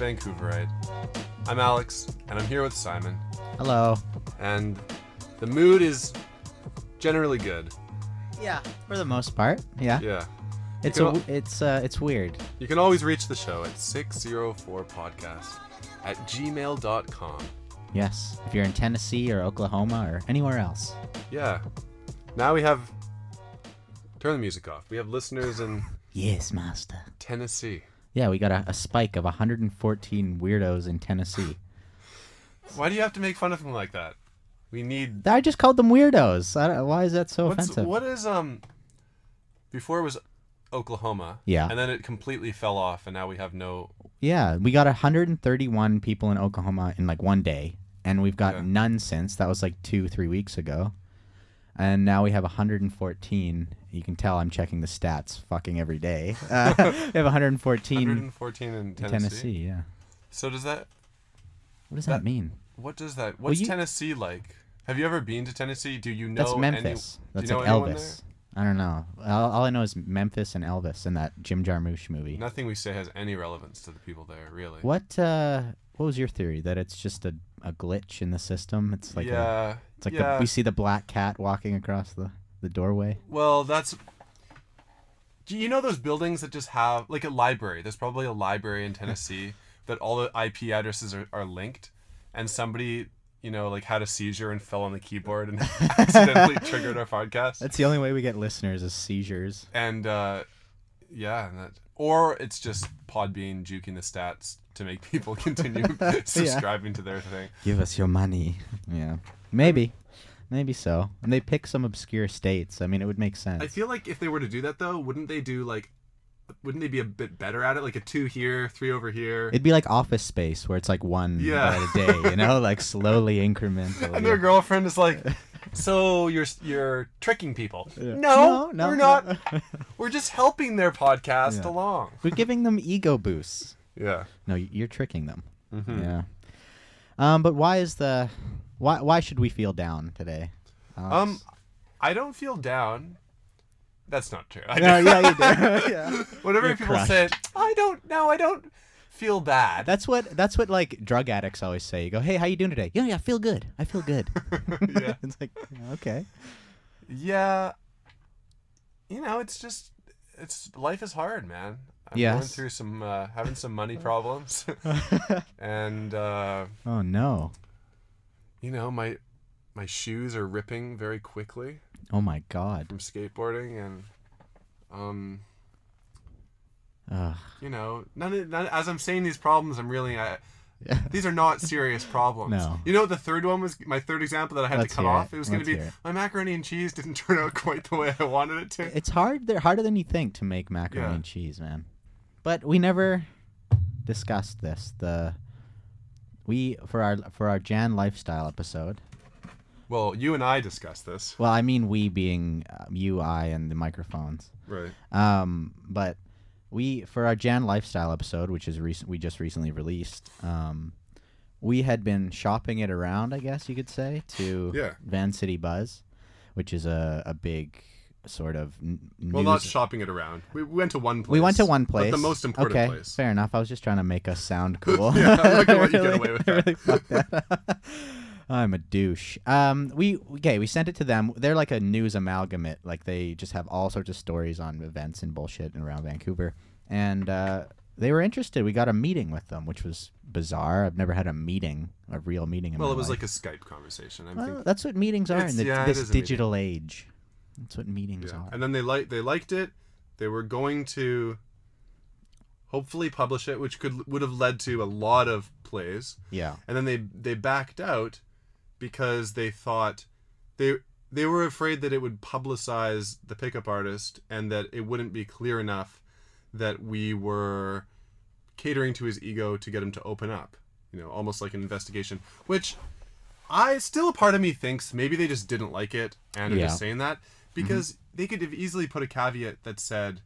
Vancouverite. I'm Alex, and I'm here with Simon. Hello. And the mood is generally good. Yeah, for the most part. Yeah. Yeah. It's weird. You can always reach the show at 604podcast@gmail.com. Yes, if you're in Tennessee or Oklahoma or anywhere else. Yeah. Now we have... Turn the music off. We have listeners in... Yes, master. Tennessee. Yeah, we got a spike of 114 weirdos in Tennessee. Why do you have to make fun of them like that? We need... I just called them weirdos. Why is that so offensive? What is... Before it was Oklahoma. Yeah. And then it completely fell off, and now we have no... Yeah, we got 131 people in Oklahoma in like one day, and we've got none since. That was like 2-3 weeks ago. And now we have 114. You can tell I'm checking the stats fucking every day. We have 114. 114 in Tennessee? Yeah. So does that... What does that mean? What does that... What's Tennessee like? Have you ever been to Tennessee? Do you know... That's Memphis. That's like anyone Elvis. I don't know. All I know is Memphis and Elvis in that Jim Jarmusch movie. Nothing we say has any relevance to the people there, really. What was your theory? That it's just a glitch in the system? It's like we see the black cat walking across the doorway. Well, that's... Do you know those buildings that just have... Like a library. There's probably a library in Tennessee that all the IP addresses are linked. And somebody... like had a seizure and fell on the keyboard and accidentally triggered our podcast. That's the only way we get listeners is seizures. And or it's just Podbean juking the stats to make people continue subscribing to their thing. Give us your money. Yeah, maybe so. And they pick some obscure states. I mean, it would make sense. I feel like if they were to do that though, wouldn't they be a bit better at it? Like a 2 here, 3 over here. It'd be like Office Space, where it's like one a day, like slowly incremental. And their girlfriend is like, "So you're tricking people?" Yeah. No, we're not. We're just helping their podcast along. We're giving them ego boosts. Yeah. No, you're tricking them. Mm-hmm. Yeah. But why should we feel down today, Alex? I don't feel down. That's not true. Yeah, you do. Yeah. Whenever people say, I don't feel bad. That's what like drug addicts always say. You go, "Hey, how you doing today?" Yeah, I feel good. I feel good. Yeah. It's like, okay. Yeah. Life is hard, man. I'm going through some having some money problems. And oh no. My shoes are ripping very quickly. Oh my god. From skateboarding and as I'm saying these problems, I'm really these are not serious problems. No. The third one was my third example that I had to cut off. It was going to be my macaroni and cheese didn't turn out quite the way I wanted it to. It's hard. They're harder than you think to make macaroni and cheese, man. But we never discussed this. For our Jan lifestyle episode. Well, you and I discussed this. Well, I mean we being you, I, and the microphones. Right. But for our Jan lifestyle episode, which is we just recently released, we had been shopping it around, I guess you could say, to Van City Buzz, which is a big sort of news. Well, not shopping it around. We went to one place. We went to one place. But the most important place. Fair enough. I was just trying to make us sound cool. Yeah, look at what you get away with. Really fucked that. I'm a douche. We sent it to them. They're like a news amalgamate. Like they just have all sorts of stories on events and bullshit around Vancouver. And they were interested. We got a meeting with them, which was bizarre. I've never had a real meeting in my life. Well, it was like a Skype conversation. That's what meetings are in this digital age. That's what meetings are. And then they liked it. They were going to hopefully publish it, which would have led to a lot of plays. Yeah. And then they backed out because they thought they were afraid that it would publicize the pickup artist and that it wouldn't be clear enough that we were catering to his ego to get him to open up. Almost like an investigation, which a part of me thinks maybe they just didn't like it and are just saying that because they could have easily put a caveat that said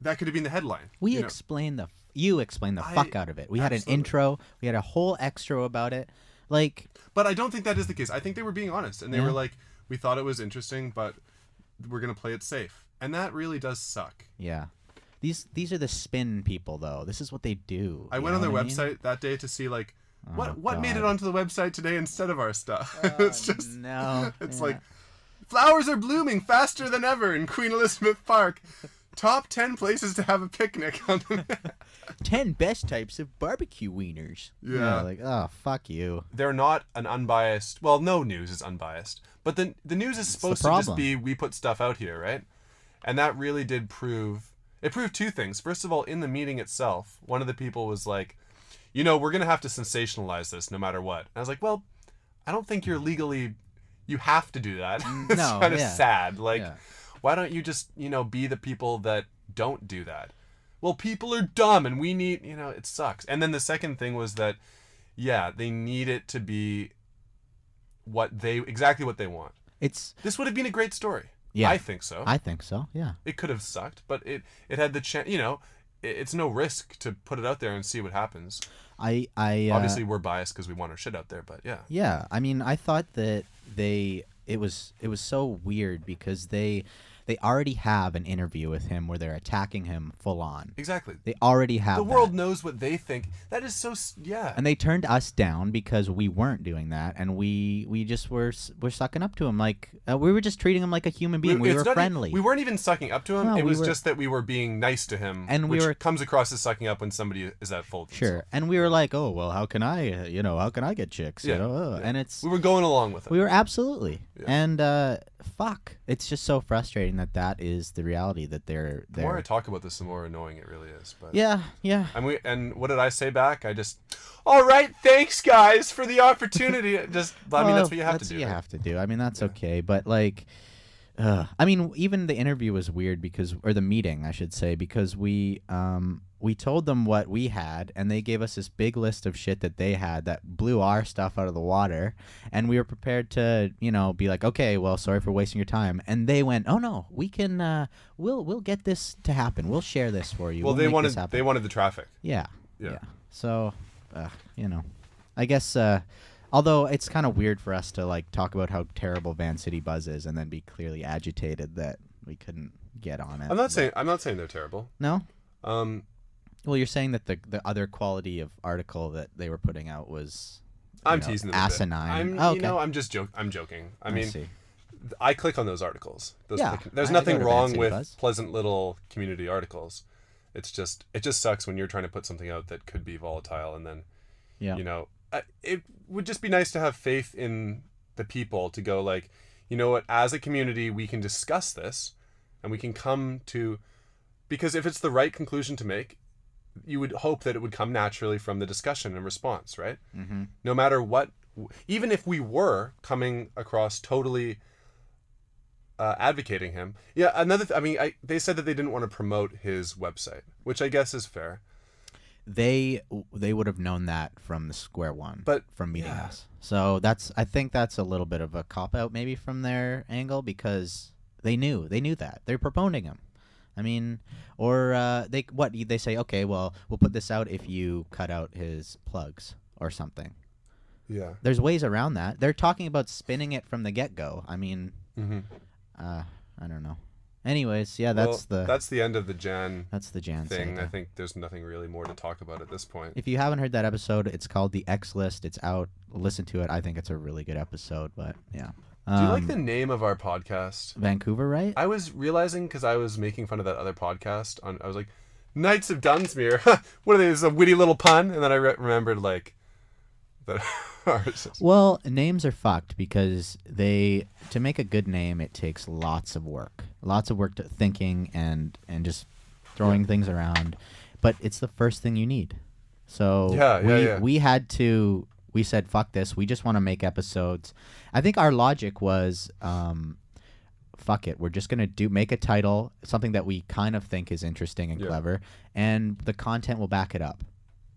that could have been the headline. You explained the fuck out of it. We had an intro. We had a whole extra about it. But I don't think that is the case. I think they were being honest, and they were like, "We thought it was interesting, but we're gonna play it safe," and that really does suck. Yeah, These are the spin people, though. This is what they do. I went on their website that day to see like what made it onto the website today instead of our stuff. It's just no. It's like flowers are blooming faster than ever in Queen Elizabeth Park. Top 10 places to have a picnic on the 10 best types of barbecue wieners. Yeah. Like, oh, fuck you. They're not an unbiased. Well, no news is unbiased, but the news is supposed to just be we put stuff out here, right? And that really did prove. It proved two things. First of all, in the meeting itself, one of the people was like, we're going to have to sensationalize this no matter what. And I was like, well, I don't think you have to do that. It's kind of sad. Like, why don't you just, be the people that don't do that? Well, people are dumb and we need, it sucks. And then the second thing was that, they need it to be exactly what they want. This would have been a great story. Yeah, I think so. Yeah. It could have sucked, but it had the chance. It's no risk to put it out there and see what happens. I obviously we're biased because we want our shit out there, but yeah. Yeah, I mean, I thought that it was so weird because they already have an interview with him where they're attacking him full on. Exactly. They already have the world knows what they think. That is so And they turned us down because we weren't doing that, and we just were sucking up to him like we were just treating him like a human being. We were friendly. We weren't even sucking up to him. No, it was just that we were being nice to him, and which comes across as sucking up when somebody is at full. Sure. And we were like, oh well, how can I get chicks? And we were going along with it. We were absolutely. Yeah. And fuck, it's just so frustrating that is the reality that they're. The more I talk about this, the more annoying it really is. But yeah. And what did I say back? All right, thanks guys for the opportunity. That's what you have to do. Have to do. I mean, that's okay, but like, I mean, even the interview was weird or the meeting, I should say, because we told them what we had, and they gave us this big list of shit that they had that blew our stuff out of the water, and we were prepared to, be like, okay, well, sorry for wasting your time, and they went, oh no, we can, we'll get this to happen. We'll share this for you. Well, they wanted the traffic. Yeah. So, I guess. Although it's kind of weird for us to like talk about how terrible Van City Buzz is and then be clearly agitated that we couldn't get on it. I'm not saying they're terrible. No. Well, you're saying that the other quality of article that they were putting out was teasing them asinine. Okay. I'm joking. I mean, I click on those articles. There's nothing wrong with pleasant little community articles. It just sucks when you're trying to put something out that could be volatile and then it would just be nice to have faith in the people to go like, what, as a community, we can discuss this and we can come to, because if it's the right conclusion to make, you would hope that it would come naturally from the discussion and response, right? Mm-hmm. No matter what, even if we were coming across totally advocating him. Yeah, they said that they didn't want to promote his website, which I guess is fair. They would have known that from the square one, but from meeting us. So I think that's a little bit of a cop out maybe from their angle because they knew that they're proponing him. I mean, or they say, okay, well, we'll put this out if you cut out his plugs or something. Yeah, there's ways around that. They're talking about spinning it from the get go. I mean, I don't know. Anyways, that's the end of the Jan. That's the Jan thing. I think there's nothing really more to talk about at this point. If you haven't heard that episode, it's called The X List. It's out. Listen to it. I think it's a really good episode. But yeah. Do you like the name of our podcast? Vancouver, right? I was realizing because I was making fun of that other podcast. I was like, Knights of Dunsmuir. What are they? This is a witty little pun, and then I remembered like that. Well, names are fucked because to make a good name, it takes lots of work to thinking and just throwing things around, but it's the first thing you need. So we said fuck this. We just want to make episodes. I think our logic was fuck it. We're just gonna make a title, something that we kind of think is interesting and clever, and the content will back it up.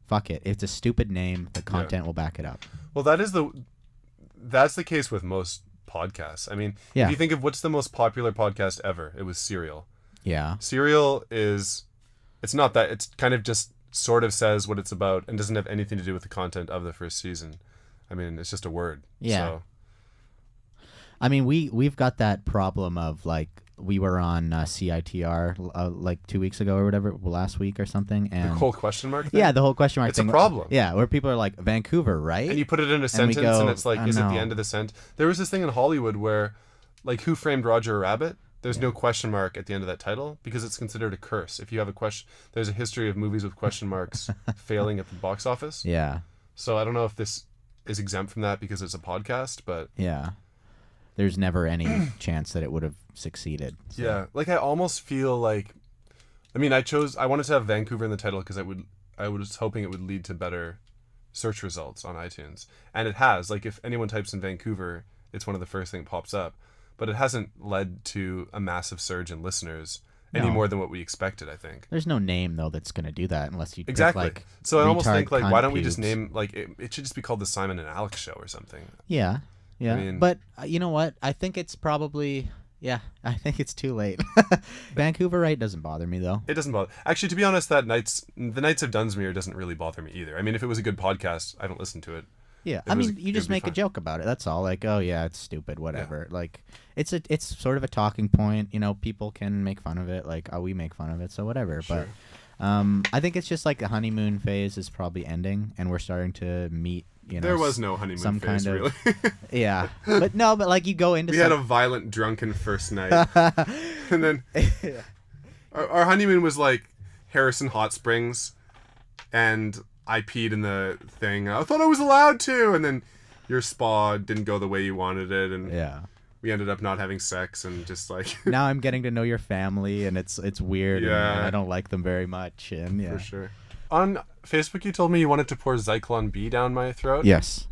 Fuck it. It's a stupid name. The content will back it up. Well, that's the case with most podcasts. I mean, if you think of what's the most popular podcast ever, it was Serial. Yeah. Serial it's not that. It's kind of just sort of says what it's about and doesn't have anything to do with the content of the first season. I mean, it's just a word. Yeah. So. I mean, we've got that problem of like we were on CITR like 2 weeks ago or whatever, last week or something, and The whole question mark thing? yeah, the whole question mark It's thing. a problem. Yeah, where people are like, Vancouver, right? And you put it in a sentence, go, and it's like, "Oh, is it no." the end of the sentence? There was this thing in Hollywood where, like, Who Framed Roger Rabbit? There's no question mark at the end of that title because it's considered a curse. If you have a question, there's a history of movies with question marks failing at the box office. Yeah. So I don't know if this is exempt from that because it's a podcast, but Yeah. There's never any chance that it would have succeeded. So. yeah, like I almost feel like, I mean, I wanted to have Vancouver in the title because I was hoping it would lead to better search results on iTunes, and it has. Like if anyone types in Vancouver, it's one of the first thing that pops up, but it hasn't led to a massive surge in listeners any more than what we expected. I think there's no name though that's gonna do that unless you exactly. Pick, like, so I almost think like, cunt why don't we just pubes. name like it should just be called the Simon and Alex Show or something. Yeah. Yeah. I mean, but you know what? I think it's probably. Yeah, I think it's too late. Vancouver Right doesn't bother me though. It doesn't bother. Actually, to be honest, the Knights of Dunsmuir doesn't really bother me either. I mean, if it was a good podcast, I don't listen to it. Yeah, It I was- mean, you it just would be make a fine. joke about it. That's all. Like, oh yeah, it's stupid, whatever. Like, it's sort of a talking point. You know, people can make fun of it. Like, oh, we make fun of it, so whatever. Sure. But I think it's just like the honeymoon phase is probably ending, and we're starting to meet. You know, There was no honeymoon some phase, kind of- really. yeah, but no, but like you go into We had a violent drunken first night, and then yeah. our honeymoon was like Harrison Hot Springs, and I peed in the thing. I thought I was allowed to, and then your spa didn't go the way you wanted it, and Yeah. we ended up not having sex, and just like Now I'm getting to know your family, and it's weird. Yeah. And I don't like them very much, and yeah. for sure. On Facebook, you told me you wanted to pour Zyklon B down my throat. Yes.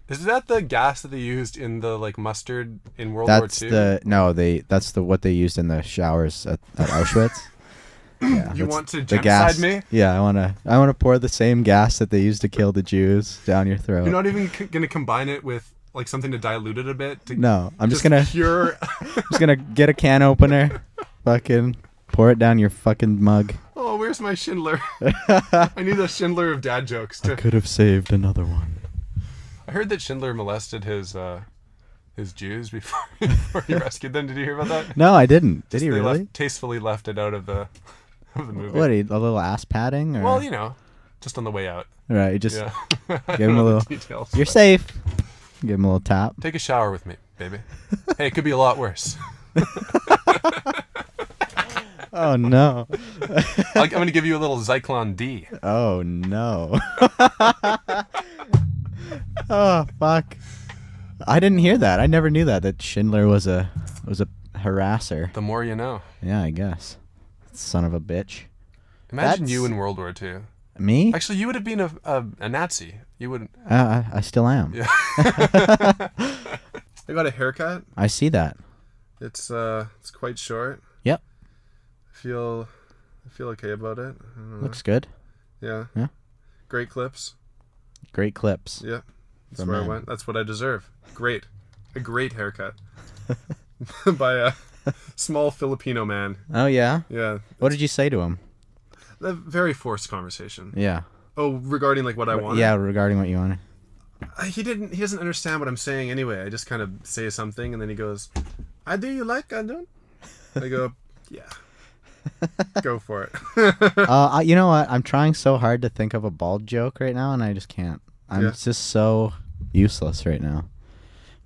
Is that the gas that they used in the like mustard in World That's War II? that's what they used in the showers at Auschwitz. Yeah, You that's want to the genocide gas. me? Yeah, I wanna pour the same gas that they used to kill the Jews down your throat. You're not even gonna combine it with like something to dilute it a bit. No, I'm just gonna pure. just gonna get a can opener, fucking pour it down your fucking mug. Oh, where's my Schindler? I need a Schindler of dad jokes. Could have saved another one. I heard that Schindler molested his Jews before he rescued them. Did you hear about that? No, I didn't. Did he They really? tastefully left it out of the movie. What? A little ass padding? Or? Well, you know, just on the way out. Right. You just Yeah. give him a little. Details, You're but- safe. Give him a little tap. Take a shower with me, baby. Hey, it could be a lot worse. Oh no. I'm going to give you a little Zyklon D. Oh no. Oh fuck. I didn't hear that. I never knew that Schindler was a harasser. The more you know. Yeah, I guess. Son of a bitch. Imagine That's- you in World War II. Me? Actually, you would have been a Nazi. You wouldn't. I still am. Yeah. I got a haircut. I see that. It's quite short. Yep. I feel okay about it. I don't know. Looks good. Yeah. Yeah. Great clips. Great clips. Yeah. That's For where men. I went. That's what I deserve. Great. A great haircut. By a small Filipino man. Oh yeah. Yeah. What did you say to him? A very forced conversation. Yeah. Oh, regarding like what I wanted. Yeah, regarding what you wanted. He doesn't understand what I'm saying anyway. I just kind of say something and then he goes, "I do you like I don't?" I go, "Yeah." Go for it. You know what? I'm trying so hard to think of a bald joke right now, and I just can't. I'm Yeah. just so useless right now.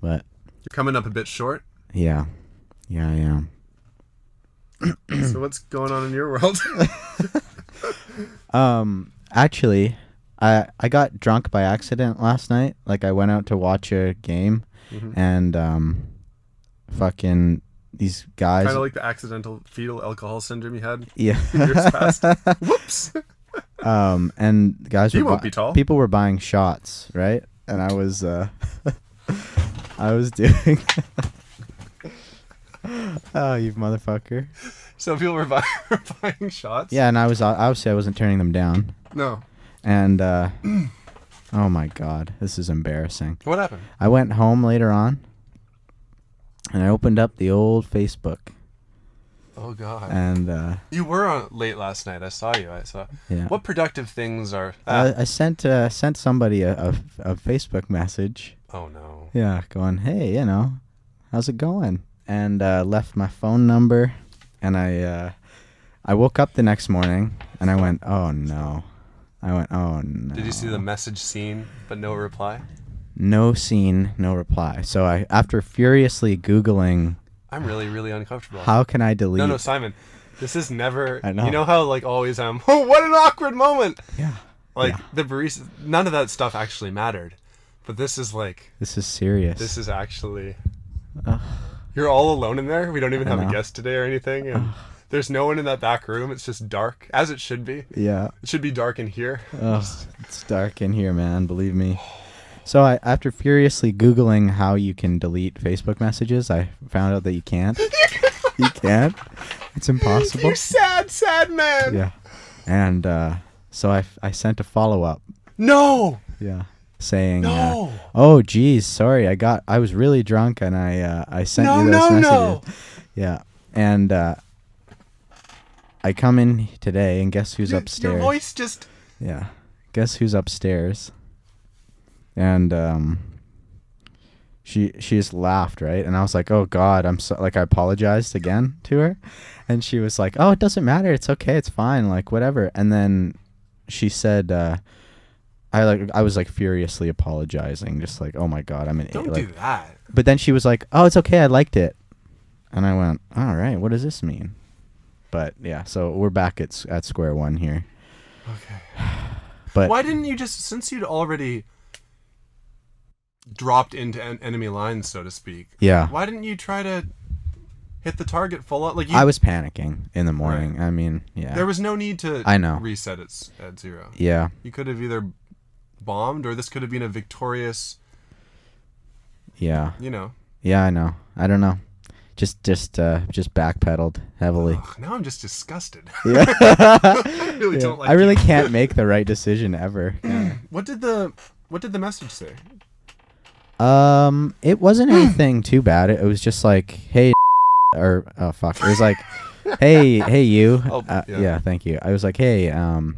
But You're coming up a bit short. yeah, I am. So what's going on in your world? Actually, I got drunk by accident last night. Like I went out to watch a game, and fucking these guys. Kind of like the accidental fetal alcohol syndrome you had Yeah. years past. Whoops. And the guys He were won't be tall. people were buying shots, right? And I was I was doing Oh, you motherfucker. So people were buying shots. Yeah, and I was obviously I wasn't turning them down. No. And oh my god, this is embarrassing. What happened? I went home later on and I opened up the old Facebook Oh God. and You were on late last night. I saw you. yeah. What productive things are? I sent somebody a Facebook message. Oh no. Yeah, going, "Hey, you know, how's it going?" and left my phone number, and I woke up the next morning and I went, oh no. Did you see the message seen but no reply? No seen, no reply. So after furiously Googling, I'm really, really uncomfortable. how can I delete? No, Simon. This is never. I know. You know how like always oh, what an awkward moment. Yeah. Like Yeah. the barista. None of that stuff actually mattered, but this is like. This is serious. This is actually. Ugh. You're all alone in there. We don't even I have know. a guest today or anything, and there's no one in that back room. It's just dark, as it should be. Yeah. It should be dark in here. It's dark in here, man. Believe me. So after furiously Googling how you can delete Facebook messages, I found out that you can't. You can't. It's impossible. You sad, sad man. Yeah. And so I sent a follow-up. No. Yeah. Saying, No. oh, geez, sorry, I was really drunk and I sent you those messages. No. Yeah. And I come in today and guess who's upstairs? Your voice just. Yeah. Guess who's upstairs? And she just laughed, right? And I was like, oh God, I'm so, like, I apologized again to her, and she was like, oh, it doesn't matter, it's okay, it's fine, like whatever. And then she said, I was like furiously apologizing, just like, oh my God, I'm an Don't idiot. do that. But then she was like, oh, it's okay, I liked it. And I went, all right, what does this mean? But yeah, so we're back at square one here. Okay. But why didn't you just, since you'd already dropped into enemy lines, so to speak? yeah, Why didn't you try to hit the target full out? Like I was panicking in the morning. Right. I mean, yeah. There was no need to. I know. Reset it at 0. Yeah. You could have either bombed, or this could have been a victorious. Yeah. You know. Yeah, I know. I don't know. Just backpedaled heavily. Ugh, now I'm just disgusted. Yeah. I really don't like. I really you. can't make the right decision ever. Yeah. What did the message say? It wasn't anything too bad. It was just like, hey, or oh fuck. It was like, hey you. Oh, yeah. Yeah, thank you. I was like, hey,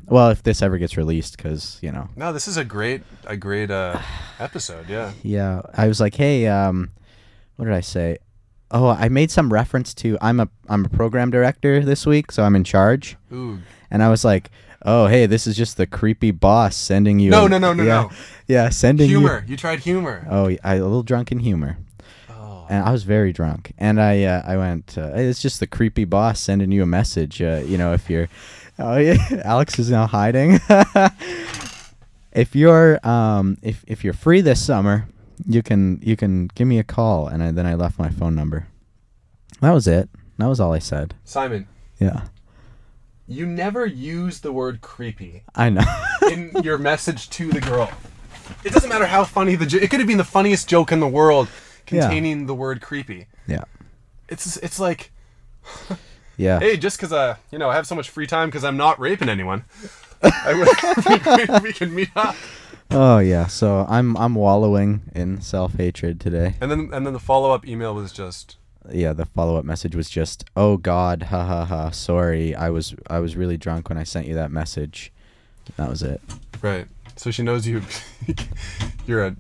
well, if this ever gets released, because No, this is a great episode. Yeah. Yeah, I was like, hey, what did I say? Oh, I made some reference to I'm a program director this week, so I'm in charge. Ooh. And I was like, oh, hey, this is just the creepy boss sending you. No. Yeah, sending Humor. You tried humor. Oh, a little drunken humor. Oh. And I was very drunk, and I went, hey, it's just the creepy boss sending you a message. If you're, oh yeah, Alex is now hiding. If you're if you're free this summer, you can give me a call. And then I left my phone number. That was it. That was all I said. Simon, Yeah, you never use the word creepy I know. in your message to the girl. It doesn't matter how funny it could have been the funniest joke in the world containing the word creepy. Yeah. It's like, Yeah. hey, just because I have so much free time because I'm not raping anyone, we can meet up. Oh yeah. So I'm wallowing in self-hatred today. And then the follow-up email was just, Yeah, the follow-up message was just, "Oh God, ha ha ha. Sorry, I was really drunk when I sent you that message." That was it. right. So she knows you're a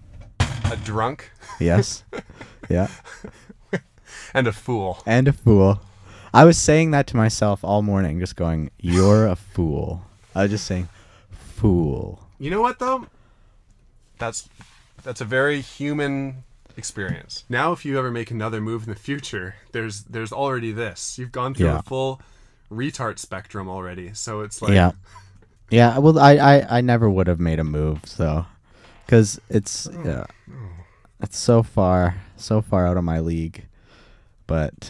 drunk Yes. Yeah. and a fool. And a fool. I was saying that to myself all morning, just going, "You're a fool." I was just saying, "Fool." You know what though? That's a very human experience. Now, if you ever make another move in the future, there's already this. You've gone through Yeah. a full retard spectrum already. So it's like, Yeah. Yeah. Well, I never would have made a move, so, because it's so far out of my league. But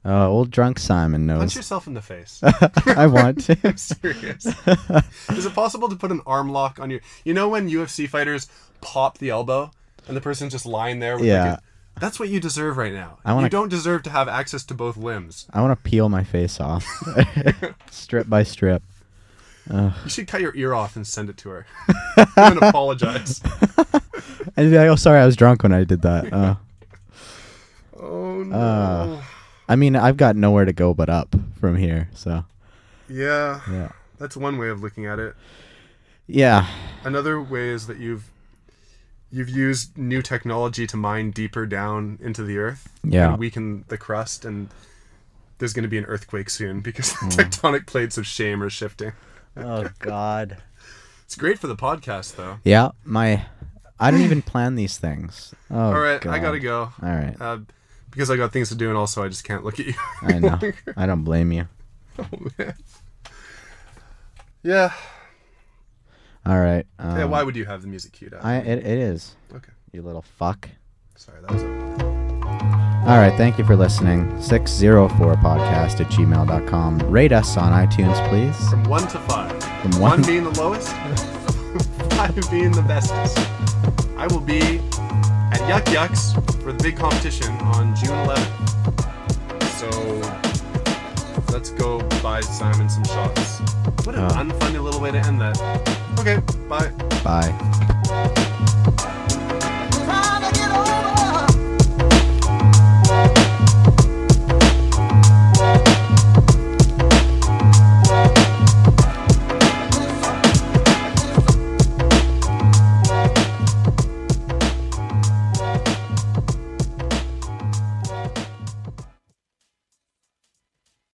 old drunk Simon punch knows. yourself in the face. I want to. I'm serious. Is it possible to put an arm lock on your? You know when UFC fighters pop the elbow and the person's just lying there with Yeah. that's what you deserve right now. wanna- You don't deserve to have access to both limbs. I want to peel my face off, strip by strip. You should cut your ear off and send it to her. And then apologize. And be like, "Oh, sorry, I was drunk when I did that." Oh no. I mean, I've got nowhere to go but up from here, so Yeah. yeah. That's one way of looking at it. Yeah. Another way is that you've used new technology to mine deeper down into the earth Yeah. and weaken the crust, and there's going to be an earthquake soon because the tectonic plates of shame are shifting. Oh God. It's great for the podcast, though. Yeah, I don't even plan these things. Oh, All right, God. I gotta go. All right. Because I got things to do, and also I just can't look at you. I know. I don't blame you. Oh man. Yeah. All right. Yeah. Why would you have the music queued up? It is. Okay. You little fuck. Sorry, that was. All right. Thank you for listening. 604podcast@gmail.com. Rate us on iTunes, please. From 1 to 5. From 1 being the lowest, 5 being the bestest. I will be at Yuck Yucks for the big competition on June 11th. So let's go buy Simon some shots. What an unfunny little way to end that. Okay, bye. Bye.